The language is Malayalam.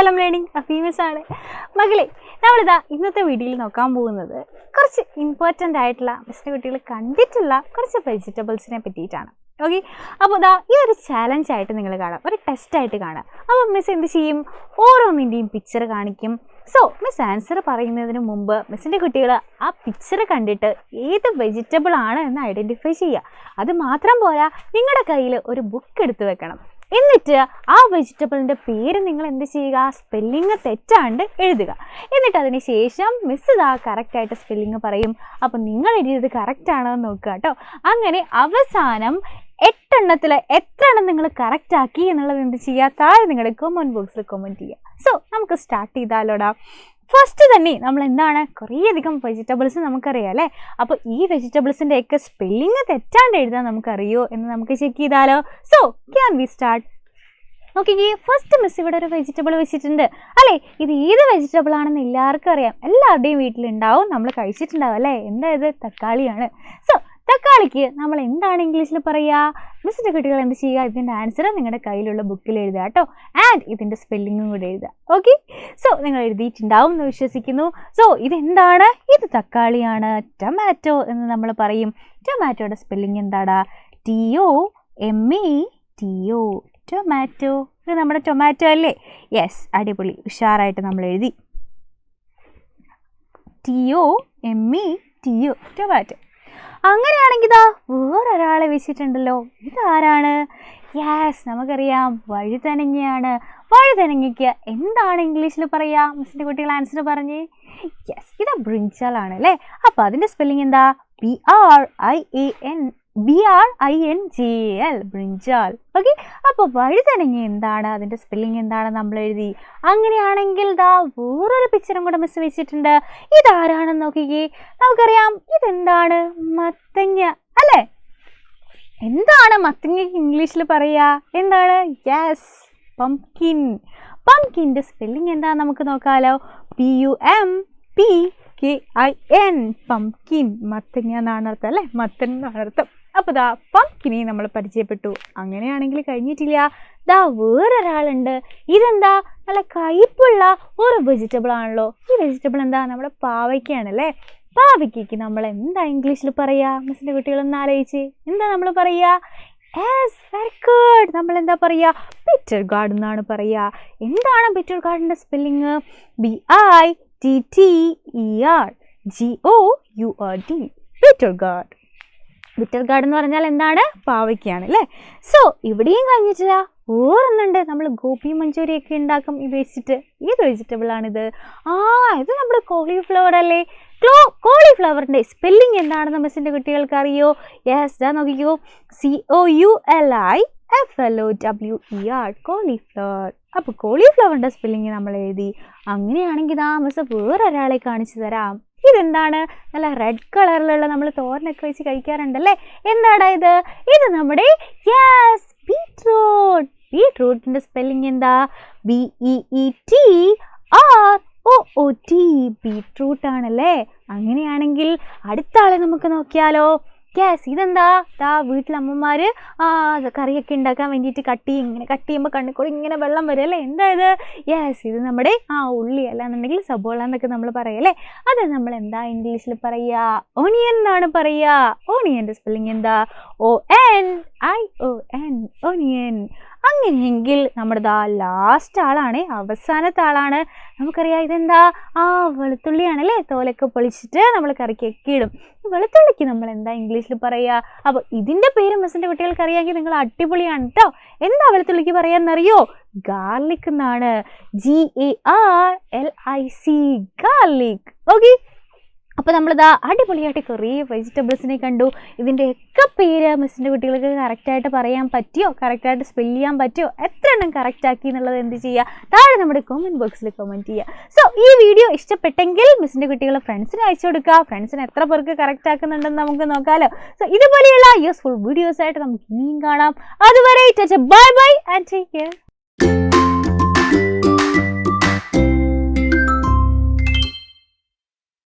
Xylem learning famous ആണ് മകളെ. നമ്മളിതാ ഇന്നത്തെ വീഡിയോയിൽ നോക്കാൻ പോകുന്നത് കുറച്ച് ഇമ്പോർട്ടൻ്റ് ആയിട്ടുള്ള മിസ്സിൻ്റെ കുട്ടികൾ കണ്ടിട്ടുള്ള കുറച്ച് വെജിറ്റബിൾസിനെ പറ്റിയിട്ടാണ്. ഓക്കെ, അപ്പോൾ ഇതാ ഈ ഒരു ചാലഞ്ച് ആയിട്ട് നിങ്ങൾ കാണാം, ഒരു ടെസ്റ്റായിട്ട് കാണാം. അപ്പോൾ മിസ് എന്ത് ചെയ്യും, ഓരോന്നിൻ്റെയും പിക്ചർ കാണിക്കും. സോ മിസ് ആൻസർ പറയുന്നതിന് മുമ്പ് മിസ്സിൻ്റെ കുട്ടികൾ ആ പിക്ചർ കണ്ടിട്ട് ഏത് വെജിറ്റബിൾ ആണ് എന്ന് ഐഡൻറ്റിഫൈ ചെയ്യുക. അത് മാത്രം പോരാ, നിങ്ങളുടെ കയ്യിൽ ഒരു ബുക്ക് എടുത്ത് വെക്കണം. എന്നിട്ട് ആ വെജിറ്റബിളിൻ്റെ പേര് നിങ്ങൾ എന്ത് ചെയ്യുക, സ്പെല്ലിങ് തെറ്റാണ്ട് എഴുതുക. എന്നിട്ട് അതിന് ശേഷം മിസ് ഇതാ കറക്റ്റായിട്ട് സ്പെല്ലിങ് പറയും. അപ്പം നിങ്ങൾ എഴുതിയത് കറക്റ്റ് ആണോ എന്ന് നോക്കുക കേട്ടോ. അങ്ങനെ അവസാനം 8 എണ്ണത്തിൽ എത്ര എണ്ണം നിങ്ങൾ കറക്റ്റ് ആക്കി എന്നുള്ളത് എന്ത് ചെയ്യുക, താഴെ നിങ്ങളുടെ കമൻറ്റ് ബോക്സിൽ കമൻറ്റ് ചെയ്യുക. സോ നമുക്ക് സ്റ്റാർട്ട് ചെയ്താലോടാ. ഫസ്റ്റ് തന്നെ നമ്മൾ എന്താണ്, കുറേയധികം വെജിറ്റബിൾസ് നമുക്കറിയാം അല്ലേ. അപ്പോൾ ഈ വെജിറ്റബിൾസിൻ്റെ ഒക്കെ സ്പെല്ലിങ് തെറ്റാണ്ട് എഴുതാൻ നമുക്കറിയോ എന്ന് നമുക്ക് ചെക്ക് ചെയ്താലോ. So can we start. നോക്കിക്കേ, ഫസ്റ്റ് മിസ് ഇവിടെ ഒരു വെജിറ്റബിൾ വെച്ചിട്ടുണ്ട് അല്ലേ. ഇത് ഏത് വെജിറ്റബിൾ ആണെന്ന് എല്ലാവർക്കും അറിയാം, എല്ലാവരുടെയും വീട്ടിലുണ്ടാവും, നമ്മൾ കഴിച്ചിട്ടുണ്ടാവും അല്ലേ. എന്താ ഇത്, തക്കാളിയാണ്. സോ തക്കാളിക്ക് നമ്മൾ എന്താണ് ഇംഗ്ലീഷിൽ പറയുക, മിസ്സിൻ്റെ കുട്ടികൾ എന്ത് ചെയ്യുക, ഇതിൻ്റെ ആൻസർ നിങ്ങളുടെ കയ്യിലുള്ള ബുക്കിൽ എഴുതുക കേട്ടോ. ആൻഡ് ഇതിൻ്റെ സ്പെല്ലിങ്ങും കൂടെ എഴുതുക. ഓക്കെ, സോ നിങ്ങൾ എഴുതിയിട്ടുണ്ടാവും എന്ന് വിശ്വസിക്കുന്നു. സോ ഇതെന്താണ്, ഇത് തക്കാളിയാണ്, ടൊമാറ്റോ എന്ന് നമ്മൾ പറയും. ടൊമാറ്റോയുടെ സ്പെല്ലിങ് എന്താടാ, TOMATO, ടൊമാറ്റോ. ഇത് നമ്മുടെ ടൊമാറ്റോ അല്ലേ. യെസ്, അടിപൊളി, ഉഷാറായിട്ട് നമ്മൾ എഴുതി. TOMATO, tomato. അങ്ങനെയാണെങ്കിൽ ഇതാ വേറൊരാളെ വെച്ചിട്ടുണ്ടല്ലോ, ഇതാരാണ്? യെസ്, നമുക്കറിയാം, വഴുതനങ്ങയാണ്. വഴുതനങ്ങയ്ക്ക് എന്താണ് ഇംഗ്ലീഷിൽ പറയുക, മിസ്സിൻ്റെ കുട്ടികൾ ആൻസർ പറഞ്ഞേ. യെസ്, ഇത് ബ്രിഞ്ചാലാണ് അല്ലേ. അപ്പോൾ അതിൻ്റെ സ്പെല്ലിംഗ് എന്താ, BRINJAL, ബ്രിഞ്ചാൽ. ഓക്കെ, അപ്പോൾ വഴുതനങ്ങ എന്താണ്, അതിൻ്റെ സ്പെല്ലിംഗ് എന്താണ് നമ്മൾ എഴുതി. അങ്ങനെയാണെങ്കിൽ ഇതാ വേറൊരു പിക്ചറും കൂടെ മിസ് വെച്ചിട്ടുണ്ട്. ഇതാരാണെന്ന് നോക്കിക്കേ, നമുക്കറിയാം ഇതെന്താണ്, മത്തങ്ങ അല്ലേ. എന്താണ് മത്തങ്ങയ്ക്ക് ഇംഗ്ലീഷിൽ പറയുക, എന്താണ്? Yes, pumpkin. പംകിൻ്റെ സ്പെല്ലിംഗ് എന്താ നമുക്ക് നോക്കാമല്ലോ. PUMPKIN, pumpkin. മത്തങ്ങ എന്നാണ് അർത്ഥം അല്ലേ, മത്തൻ എന്നാണ് അർത്ഥം. അപ്പോൾ ദാ പംകിനെ നമ്മൾ പരിചയപ്പെട്ടു. അങ്ങനെയാണെങ്കിൽ കഴിഞ്ഞിട്ടില്ല, ദാ വേറൊരാളുണ്ട്. ഇതെന്താ, നല്ല കയ്പുള്ള ഒരു വെജിറ്റബിൾ ആണല്ലോ. ഈ വെജിറ്റബിൾ എന്താ, നമ്മുടെ പാവയ്ക്കാണല്ലേ. പാവയ്ക്ക് നമ്മൾ എന്താ ഇംഗ്ലീഷിൽ പറയുക, മിസ്സിൻ്റെ കുട്ടികളൊന്ന് ആലോചിച്ച് എന്താ നമ്മൾ പറയുക. യെസ്, വെരി ഗുഡ്, നമ്മൾ എന്താ പറയുക, ബിറ്റർ ഗാർഡ് എന്നാണ് പറയുക. എന്താണ് ബിറ്റർ ഗാർഡിൻ്റെ spelling, BITTERGOURD, bitter gourd. Bitter gourd എന്ന് പറഞ്ഞാൽ എന്താണ്, പാവയ്ക്കാണ് അല്ലേ. സോ ഇവിടെയും കഴിഞ്ഞിട്ടില്ല, വേറൊന്നുണ്ട്. നമ്മൾ ഗോപി മഞ്ചൂരിയൊക്കെ ഉണ്ടാക്കും ഇത് വെച്ചിട്ട്. ഏത് വെജിറ്റബിൾ ആണിത്? ഇത് നമ്മുടെ കോളിഫ്ലവർ അല്ലേ. കോളിഫ്ലവറിൻ്റെ സ്പെല്ലിംഗ് എന്താണെന്ന് മിസ്സിൻ്റെ കുട്ടികൾക്ക് അറിയോ? യെസ്, ഇതാ നോക്കിക്കോ, COULIFLOWER, കോളിഫ്ലവർ. അപ്പോൾ കോളിഫ്ലവറിൻ്റെ സ്പെല്ലിംഗ് നമ്മൾ എഴുതി. അങ്ങനെയാണെങ്കിൽ ഇതാ മിസ് വേറൊരാളെ കാണിച്ചു തരാം. ഇതെന്താണ്, നല്ല റെഡ് കളറിലുള്ള നമ്മൾ തോരനൊക്കെ വെച്ച് കഴിക്കാറുണ്ടല്ലേ. എന്താടാ ഇത്? ഇത് നമ്മുടെ യെസ്, ബീട്രൂട്ട്. ബീട്രൂട്ടിൻ്റെ സ്പെല്ലിംഗ് എന്താ, BEETROOT, ബീട്രൂട്ട് ആണല്ലേ. അങ്ങനെയാണെങ്കിൽ അടുത്ത ആളെ നമുക്ക് നോക്കിയാലോ. യെസ്, ഇതെന്താ, വീട്ടിലമ്മമാർ കറിയൊക്കെ ഉണ്ടാക്കാൻ വേണ്ടിയിട്ട് ഇങ്ങനെ കട്ട് ചെയ്യുമ്പോൾ കണ്ണിക്കൂടി ഇങ്ങനെ വെള്ളം വരും അല്ലേ. എന്താ ഇത്? യെസ്, ഇത് നമ്മുടെ ഉള്ളി, അല്ലാന്നുണ്ടെങ്കിൽ സബോള എന്നൊക്കെ നമ്മൾ പറയല്ലേ. അത് നമ്മൾ എന്താ ഇംഗ്ലീഷിൽ പറയുക, ഓണിയൻ എന്നാണ് പറയുക. ഓണിയൻ്റെ സ്പെല്ലിംഗ് എന്താ, ONION, ഓണിയൻ. അങ്ങനെയെങ്കിൽ നമ്മുടെ ലാസ്റ്റ് ആളാണ്, അവസാനത്തെ ആളാണ്. നമുക്കറിയാം ഇതെന്താ, വെളുത്തുള്ളിയാണല്ലേ. തോലൊക്കെ പൊളിച്ചിട്ട് നമ്മൾ കറിക്കൊക്കെ ഇടും. വെളുത്തുള്ളിക്ക് നമ്മൾ എന്താ ഇംഗ്ലീഷിൽ പറയുക. അപ്പോൾ ഇതിൻ്റെ പേര് മിസ്സിൻ്റെ കുട്ടികൾക്ക് അറിയാമെങ്കിൽ നിങ്ങൾ അടിപൊളിയാണ് കേട്ടോ. എന്താ വെളുത്തുള്ളിക്ക് പറയാമെന്നറിയോ? ഗാർലിക് എന്നാണ്. GARLIC, garlic. ഓക്കെ, അപ്പോൾ നമ്മളിതാ അടിപൊളിയായിട്ട് കുറേ വെജിറ്റബിൾസിനെ കണ്ടു. ഇതിൻ്റെയൊക്കെ പേര് മിസ്സിൻ്റെ കുട്ടികൾക്ക് കറക്റ്റായിട്ട് പറയാൻ പറ്റിയോ, കറക്റ്റായിട്ട് സ്പെല്ല് ചെയ്യാൻ പറ്റിയോ, എത്ര എണ്ണം കറക്റ്റ് ആക്കി എന്നുള്ളത് എന്ത് ചെയ്യുക, താഴെ നമ്മുടെ കമൻറ്റ് ബോക്സിൽ കമൻറ്റ് ചെയ്യുക. സോ ഈ വീഡിയോ ഇഷ്ടപ്പെട്ടെങ്കിൽ മിസ്സിൻ്റെ കുട്ടികളെ ഫ്രണ്ട്സിന് അയച്ചു കൊടുക്കുക. ഫ്രണ്ട്സിന് എത്ര പേർക്ക് കറക്റ്റ് ആക്കുന്നുണ്ടെന്ന് നമുക്ക് നോക്കാമല്ലോ. സോ ഇതുപോലെയുള്ള യൂസ്ഫുൾ വീഡിയോസായിട്ട് നമുക്ക് ഇനിയും കാണാം. അതുവരെ bye bye and take care.